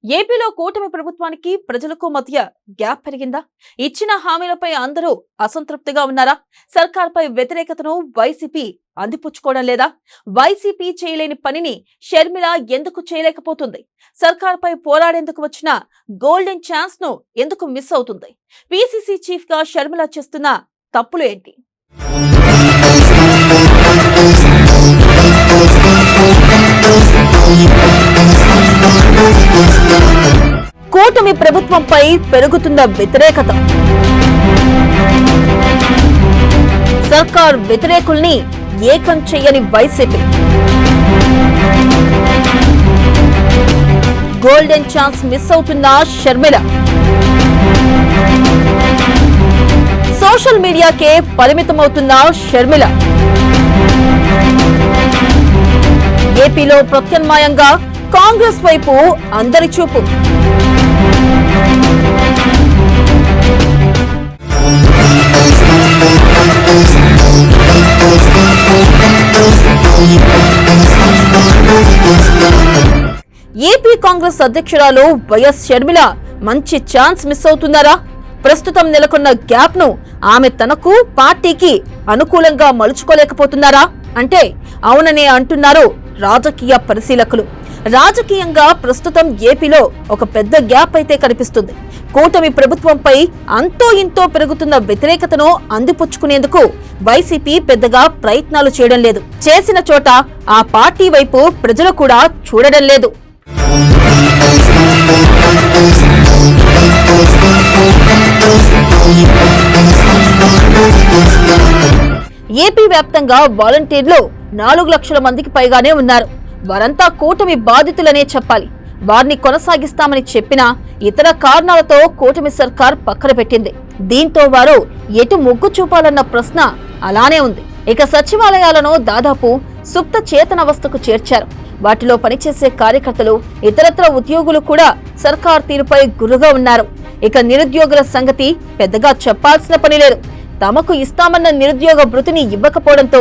ఏపీలో కూటమి ప్రభుత్వానికి ప్రజలకు మధ్య గ్యాప్ పెరిగిందా? ఇచ్చిన హామీలపై అందరూ అసంతృప్తిగా ఉన్నారా? సర్కార్పై వ్యతిరేకతను వైసీపీ అందిపుచ్చుకోవడం లేదా? వైసీపీ చేయలేని పనిని షర్మిల ఎందుకు చేయలేకపోతుంది? సర్కార్పై పోరాడేందుకు వచ్చిన గోల్డెన్ ఛాన్స్ ను ఎందుకు మిస్ అవుతుంది? పీసీసీ చీఫ్ గా షర్మిల చేస్తున్న తప్పులు ఏంటి? కూటమి ప్రభుత్వంపై పెరుగుతున్న వ్యతిరేకత, సర్కార్ వ్యతిరేకుల్ని ఏకం చేయని వైసీపీ, గోల్డెన్ ఛాన్స్ మిస్ అవుతున్న షర్మిల, సోషల్ మీడియాకే పరిమితమవుతున్న షర్మిల, ఏపీలో ప్రత్యామ్నాయంగా కాంగ్రెస్ వైపు అందరి చూపు. ఏపీ కాంగ్రెస్ అధ్యక్షురాలు వైఎస్ షర్మిల మంచి ఛాన్స్ మిస్ అవుతున్నారా? ప్రస్తుతం నెలకొన్న గ్యాప్ ను ఆమె తనకు పార్టీకి అనుకూలంగా మలుచుకోలేకపోతున్నారా అంటే అవుననే అంటున్నారు రాజకీయ పరిశీలకులు. రాజకీయంగా ప్రస్తుతం ఏపీలో ఒక పెద్ద గ్యాప్ అయితే కనిపిస్తుంది. కూటమి ప్రభుత్వంపై అంతో ఇంతో పెరుగుతున్న వ్యతిరేకతను అందిపుచ్చుకునేందుకు వైసీపీ పెద్దగా ప్రయత్నాలు చేయడం లేదు. చేసిన చోట ఆ పార్టీ వైపు ప్రజలు కూడా చూడడం లేదు. ఏపీ వ్యాప్తంగా వాలంటీర్లు 4 లక్షల మందికి పైగానే ఉన్నారు. వారంతా కూటమి బాధితులనే చెప్పాలి. వారిని కొనసాగిస్తామని చెప్పినా ఇతర కారణాలతో కూటమి సర్కార్ పక్కన పెట్టింది. దీంతో వారు ఎటు మొగ్గు చూపాలన్న ప్రశ్న అలానే ఉంది. ఇక సచివాలయాలను దాదాపు సుప్త చేతనవస్థకు చేర్చారు. వాటిలో పనిచేసే కార్యకర్తలు, ఇతరత్ర ఉద్యోగులు కూడా సర్కార్ తీరుపై గుర్రుగా ఉన్నారు. ఇక నిరుద్యోగుల సంగతి పెద్దగా చెప్పాల్సిన పని లేదు. తమకు ఇస్తామన్న నిరుద్యోగ భృతిని ఇవ్వకపోవడంతో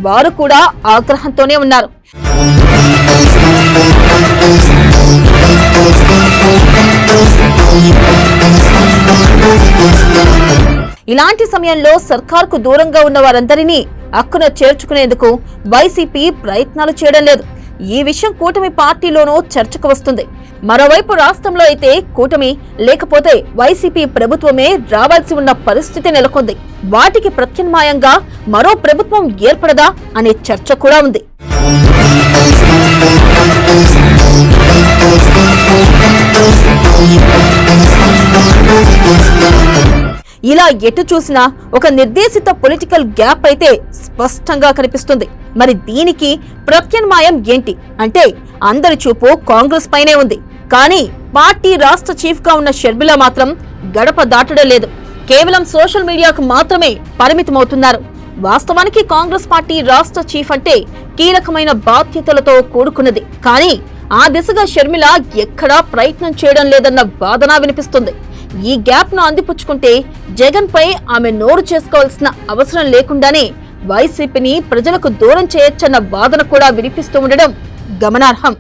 వారు కూడా ఆగ్రహంతోనే ఉన్నారు. ఇలాంటి సమయంలో సర్కార్కు దూరంగా ఉన్న వారందరినీ అక్కున చేర్చుకునేందుకు వైసీపీ ప్రయత్నాలు చేయడం లేదు. ఈ విషయం కూటమి పార్టీలోనూ చర్చకు వస్తుంది. మరోవైపు రాష్ట్రంలో అయితే కూటమి లేకపోతే వైసీపీ ప్రభుత్వమే రావాల్సి ఉన్న పరిస్థితి నెలకొంది. వాటికి ప్రత్యామ్నాయంగా మరో ప్రభుత్వం ఏర్పడదా అనే చర్చ కూడా ఉంది. ఇలా ఎటు చూసినా ఒక నిర్దేశిత పొలిటికల్ గ్యాప్ అయితే స్పష్టంగా కనిపిస్తుంది. మరి దీనికి ప్రత్యామ్నాయం ఏంటి అంటే అందరి చూపు కాంగ్రెస్ పైనే ఉంది. కానీ పార్టీ రాష్ట్ర చీఫ్ గా ఉన్న షర్మిల మాత్రం గడప దాటడం లేదు. కేవలం సోషల్ మీడియాకు మాత్రమే పరిమితమవుతున్నారు. వాస్తవానికి కాంగ్రెస్ పార్టీ రాష్ట్ర చీఫ్ అంటే కీలకమైన బాధ్యతలతో కూడుకున్నది. కానీ ఆ దిశగా షర్మిల ఎక్కడా ప్రయత్నం చేయడం లేదన్న వాదన వినిపిస్తుంది. ఈ గ్యాప్ ను అందిపుచ్చుకుంటే జగన్ పై ఆమె నోరు చేసుకోవాల్సిన అవసరం లేకుండానే వైసీపీని ప్రజలకు దూరం చేయొచ్చన్న వాదన కూడా వినిపిస్తూ ఉండడం గమనార్హం.